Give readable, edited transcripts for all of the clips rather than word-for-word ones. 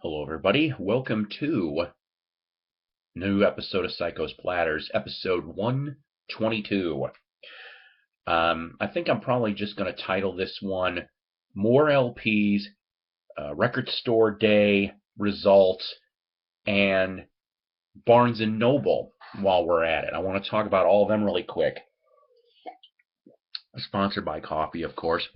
Hello, everybody. Welcome to a new episode of Psycho's Platters, episode 122. I think I'm probably just going to title this one More LPs, Record Store Day Results, and Barnes & Noble while we're at it. I want to talk about all of them really quick. Sponsored by coffee, of course.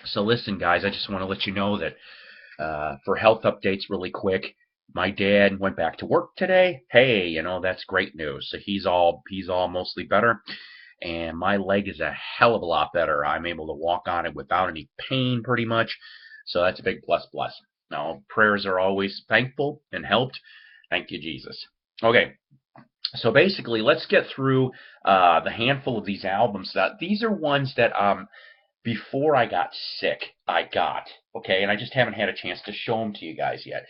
So listen, guys, I just want to let you know that for health updates really quick, my dad went back to work today. Hey, that's great news. So he's all mostly better, and my leg is a hell of a lot better. I'm able to walk on it without any pain pretty much. So that's a big plus. Now, prayers are always thankful and helped. Thank you, Jesus. Okay, so basically, let's get through the handful of these albums. These are ones that before I got sick, I got, okay, and I just haven't had a chance to show them to you guys yet.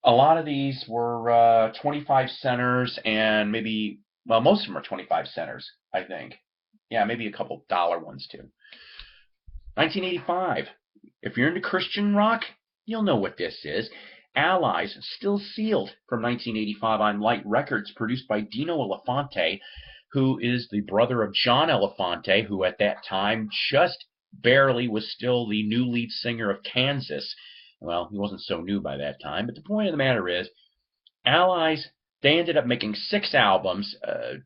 A lot of these were 25 centers, and maybe, well, most of them are 25 centers, I think. Yeah, maybe a couple dollar ones too. 1985. If you're into Christian rock, you'll know what this is. Allies, Still Sealed, from 1985 on Light Records, produced by Dino Elefante, who is the brother of John Elefante, who at that time just barely was still the new lead singer of Kansas. Well, he wasn't so new by that time, but the point of the matter is, Allies, they ended up making 6 albums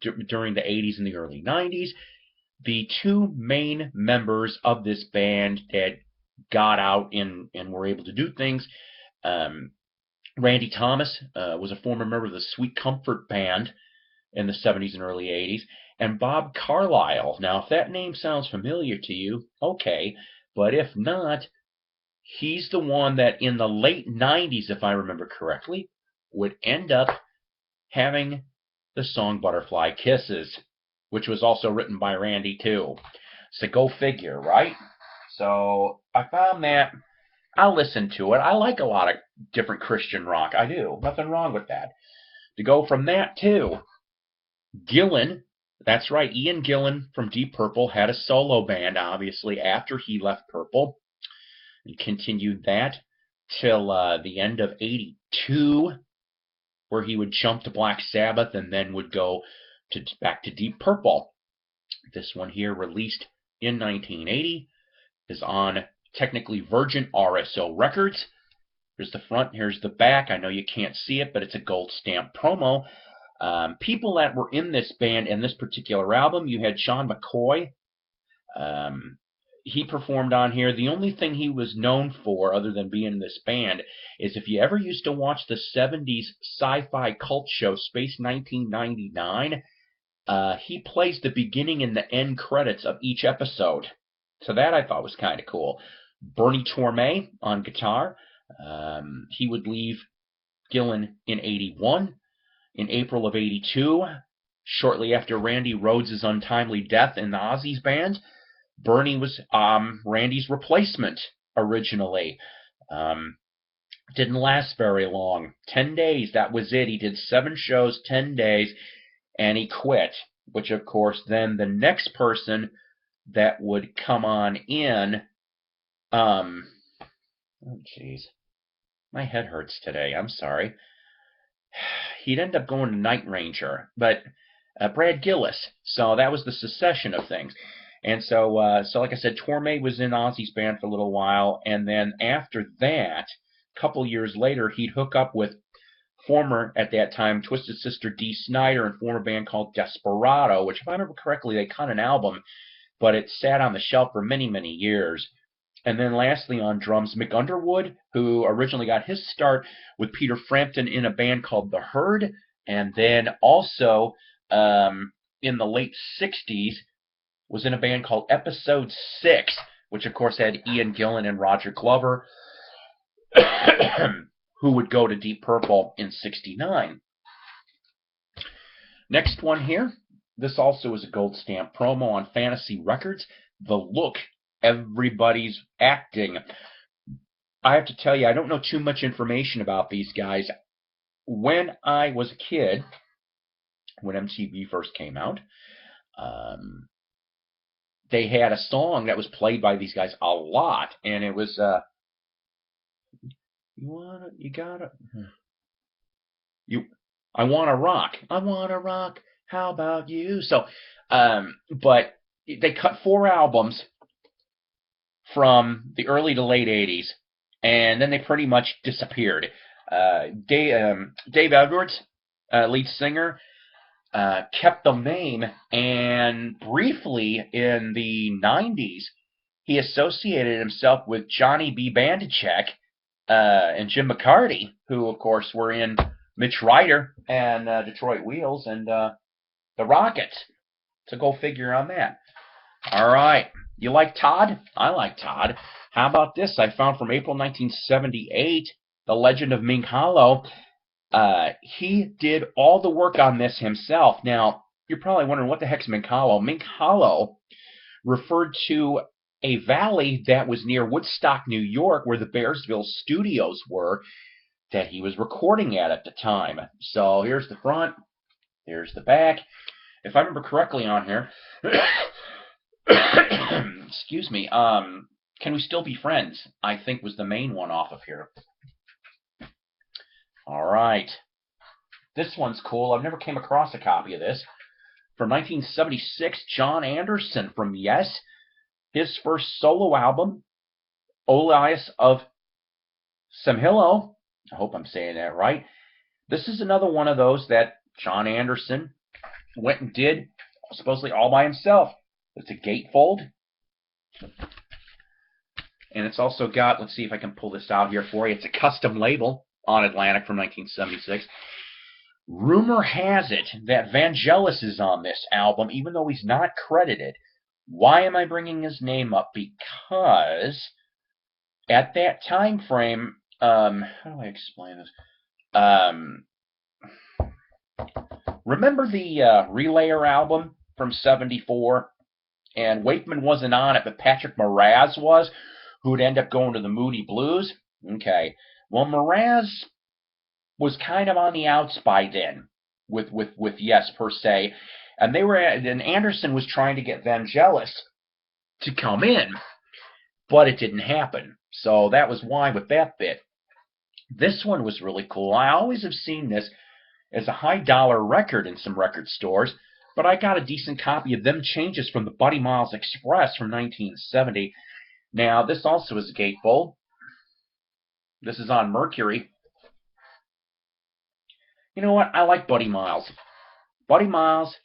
during the 80s and the early 90s. The two main members of this band that got out and were able to do things, Randy Thomas was a former member of the Sweet Comfort Band in the 70s and early 80s, and Bob Carlisle. Now, if that name sounds familiar to you, okay, but if not, he's the one that in the late 90s, if I remember correctly, would end up having the song Butterfly Kisses, which was also written by Randy too. So go figure, right? So I found that. I'll listen to it. I like a lot of different Christian rock. I do. Nothing wrong with that. To go from that to Gillan, that's right, Ian Gillan from Deep Purple had a solo band, obviously, after he left Purple. He continued that till the end of 82, where he would jump to Black Sabbath and then would go back to Deep Purple. This one here, released in 1980, is on technically Virgin RSO Records. Here's the front, here's the back. I know you can't see it, but it's a gold stamp promo. People that were in this band and this particular album, you had Sean McCoy. He performed on here. The only thing he was known for, other than being in this band, is if you ever used to watch the 70s sci-fi cult show Space 1999, he plays the beginning and the end credits of each episode. So that I thought was kind of cool. Bernie Torme on guitar. He would leave Gillan in 81. In April of 82, shortly after Randy Rhoads' untimely death in the Ozzy's band, Bernie was Randy's replacement originally. Didn't last very long. 10 days, that was it. He did 7 shows, 10 days, and he quit. Which, of course, then the next person that would come on in, oh, jeez. My head hurts today. I'm sorry. He'd end up going to Night Ranger, but Brad Gillis. So that was the succession of things. And so like I said, Torme was in Ozzy's band for a little while, and then after that, a couple years later, he'd hook up with former, at that time, Twisted Sister Dee Snider and former band called Desperado, which, if I remember correctly, they cut an album, but it sat on the shelf for many, many years. And then lastly on drums, Mick Underwood, who originally got his start with Peter Frampton in a band called The Herd, and then also in the late 60s was in a band called Episode 6, which of course had Ian Gillan and Roger Glover, who would go to Deep Purple in 69. Next one here, this also is a gold stamp promo on Fantasy Records. The Look, everybody's acting. I have to tell you, I don't know too much information about these guys. When I was a kid, when MTV first came out, they had a song that was played by these guys a lot, and it was you gotta, you, I wanna rock. I wanna rock. How about you? So, but they cut 4 albums from the early to late 80s, and then they pretty much disappeared. Dave Edwards, lead singer, kept the name, and briefly in the 90s, he associated himself with Johnny B. Bandachek and Jim McCarty, who, of course, were in Mitch Ryder and Detroit Wheels and the Rockets. So go figure on that. All right. You like Todd? I like Todd. How about this? I found from April 1978, The Legend of Mink Hollow. He did all the work on this himself. Now, you're probably wondering, what the heck's Mink Hollow? Mink Hollow referred to a valley that was near Woodstock, New York, where the Bearsville studios were that he was recording at the time. So here's the front. Here's the back. If I remember correctly on here, excuse me, Can We Still Be Friends, I think, was the main one off of here. All right. This one's cool. I've never came across a copy of this. From 1976, John Anderson from Yes. His first solo album, Olias of Samhilo. I hope I'm saying that right. This is another one of those that John Anderson went and did supposedly all by himself. It's a gatefold. And it's also got, let's see if I can pull this out here for you. It's a custom label on Atlantic from 1976. Rumor has it that Vangelis is on this album, even though he's not credited. Why am I bringing his name up? Because at that time frame, how do I explain this? Remember the Relayer album from '74? And Wakeman wasn't on it, but Patrick Moraz was, who would end up going to the Moody Blues. Okay. Well, Moraz was kind of on the outs by then with Yes, per se. And and Anderson was trying to get Vangelis to come in, but it didn't happen. So that was why with that bit. This one was really cool. I always have seen this as a high dollar record in some record stores, but I got a decent copy of Them Changes from the Buddy Miles Express from 1970. Now, this also is a gatefold. This is on Mercury. You know what? I like Buddy Miles. Buddy Miles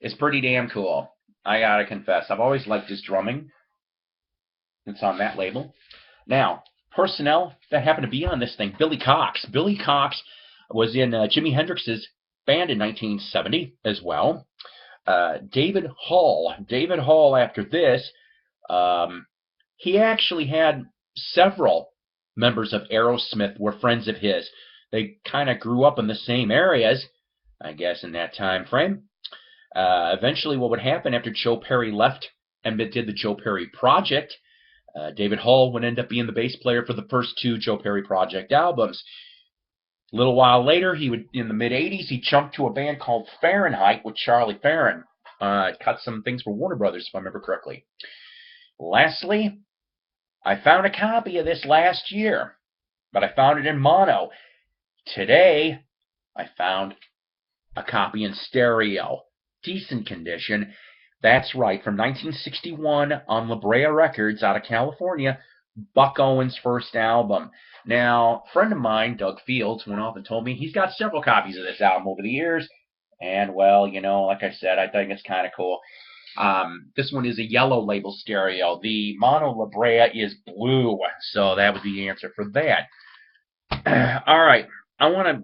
is pretty damn cool. I gotta confess. I've always liked his drumming. It's on that label. Now, personnel that happened to be on this thing. Billy Cox. Billy Cox was in Jimi Hendrix's band in 1970 as well. David Hall. David Hall, after this, he actually had several members of Aerosmith were friends of his. They kind of grew up in the same areas, I guess, in that time frame. Eventually, what would happen after Joe Perry left and did the Joe Perry Project, David Hall would end up being the bass player for the first 2 Joe Perry Project albums. A little while later, in the mid-'80s, he jumped to a band called Fahrenheit with Charlie Farren. Cut some things for Warner Brothers, if I remember correctly. Lastly, I found a copy of this last year, but I found it in mono. Today, I found a copy in stereo. Decent condition. That's right, from 1961 on La Brea Records out of California, Buck Owens' first album. Now, a friend of mine, Doug Fields, went off and told me he's got several copies of this album over the years. And, well, you know, like I said, I think it's kind of cool. This one is a yellow label stereo. The mono La Brea is blue, so that was the answer for that. All right, I want to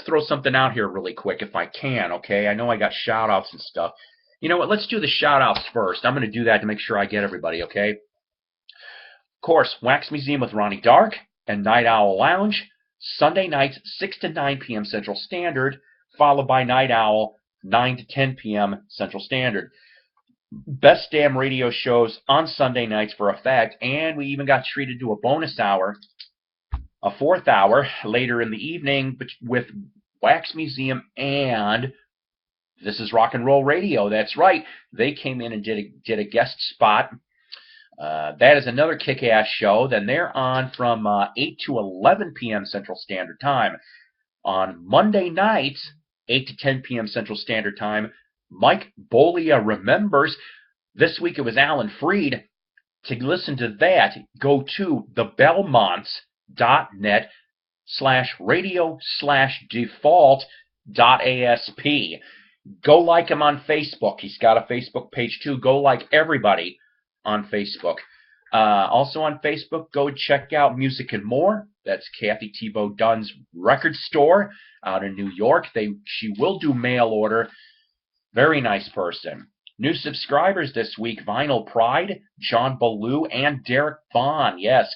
throw something out here really quick if I can, okay? I know I got shout-outs and stuff. You know what? Let's do the shout-outs first. I'm going to do that to make sure I get everybody, okay? Of course, Wax Museum with Ronnie Dark and Night Owl Lounge, Sunday nights, 6 to 9 p.m. Central Standard, followed by Night Owl, 9 to 10 p.m. Central Standard. Best damn radio shows on Sunday nights for a fact, and we even got treated to a bonus hour, a 4th hour later in the evening with Wax Museum and This Is Rock and Roll Radio. That's right. They came in and did a guest spot That is another kick-ass show. Then they're on from 8 to 11 p.m. Central Standard Time. On Monday nights, 8 to 10 p.m. Central Standard Time, Mike Bolia Remembers. This week it was Alan Freed. To listen to that, go to thebelmont.net/radio/default.asp. Go like him on Facebook. He's got a Facebook page too. Go like everybody on Facebook. Also on Facebook, go check out Music and More. That's Kathy Tebow Dunn's record store out in New York. She will do mail order. Very nice person. New subscribers this week, Vinyl Pride, John Ballou, and Derek Vaughn. Yes,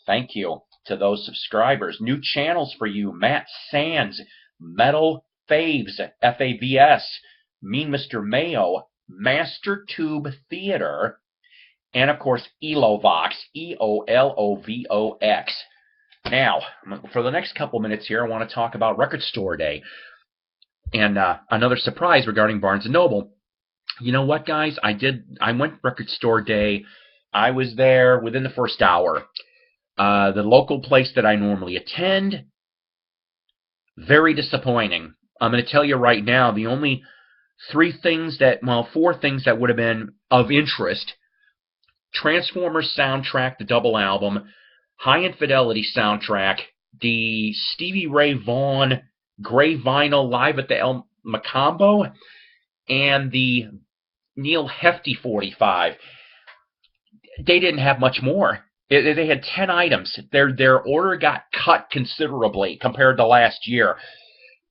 thank you to those subscribers. New channels for you, Matt Sands, Metal Faves, FAVS, Mean Mr. Mayo, Master Tube Theater, and of course Elovox, EOLOVOX. Now, for the next couple minutes here, I want to talk about Record Store Day and another surprise regarding Barnes & Noble. You know what, guys? I went Record Store Day. I was there within the first hour. The local place that I normally attend, very disappointing. I'm going to tell you right now, the only four things that would have been of interest: Transformers soundtrack, the double album, High Infidelity soundtrack, the Stevie Ray Vaughan gray vinyl live at the El Macambo, and the Neil Hefti 45. They didn't have much more. They had 10 items. Their order got cut considerably compared to last year.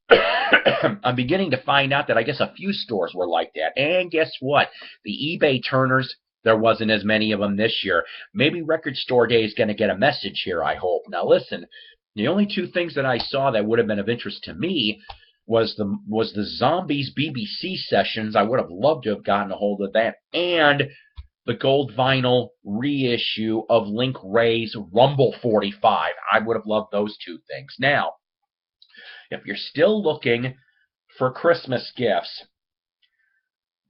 I'm beginning to find out that I guess a few stores were like that. And guess what? The eBay turners, there wasn't as many of them this year. Maybe Record Store Day is going to get a message here, I hope. Now listen, the only two things that I saw that would have been of interest to me was the Zombies BBC sessions. I would have loved to have gotten a hold of that. And the gold vinyl reissue of Link Wray's Rumble 45. I would have loved those two things. Now, if you're still looking for Christmas gifts,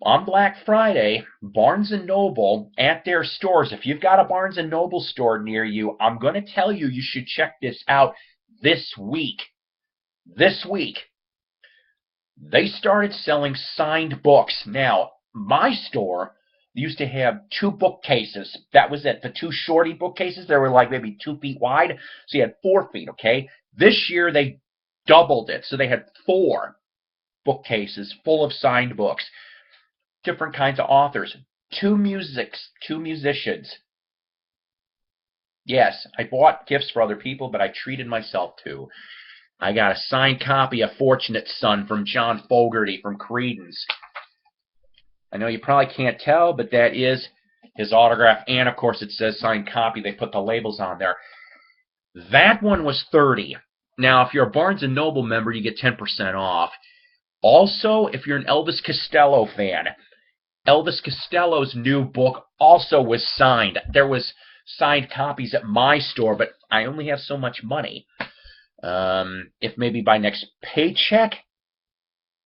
on Black Friday, Barnes & Noble at their stores, if you've got a Barnes & Noble store near you, I'm going to tell you you should check this out this week. This week, they started selling signed books. Now, my store used to have 2 bookcases. That was it. The 2 shorty bookcases, they were like maybe 2 feet wide, so you had 4 feet, okay? This year, they doubled it, so they had 4 bookcases full of signed books. Different kinds of authors. 2 musicians. Yes, I bought gifts for other people, but I treated myself too. I got a signed copy of Fortunate Son from John Fogerty from Creedence. I know you probably can't tell, but that is his autograph, and of course it says signed copy. They put the labels on there. That one was $30. Now, if you're a Barnes & Noble member, you get 10% off. Also, if you're an Elvis Costello fan, Elvis Costello's new book also was signed. There was signed copies at my store, but I only have so much money. If maybe by next paycheck,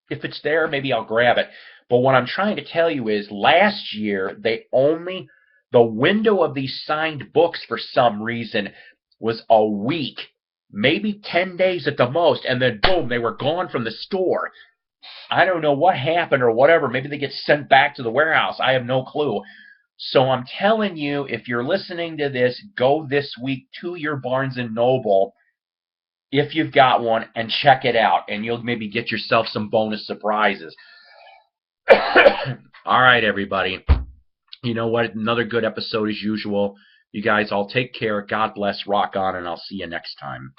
if it's there, maybe I'll grab it. But what I'm trying to tell you is last year, the window of these signed books for some reason was a week, maybe 10 days at the most, and then boom, they were gone from the store. I don't know what happened or whatever. Maybe they get sent back to the warehouse. I have no clue. So I'm telling you, if you're listening to this, go this week to your Barnes & Noble, if you've got one, and check it out, and you'll maybe get yourself some bonus surprises. All right, everybody. You know what? Another good episode as usual. You guys all take care. God bless. Rock on, and I'll see you next time.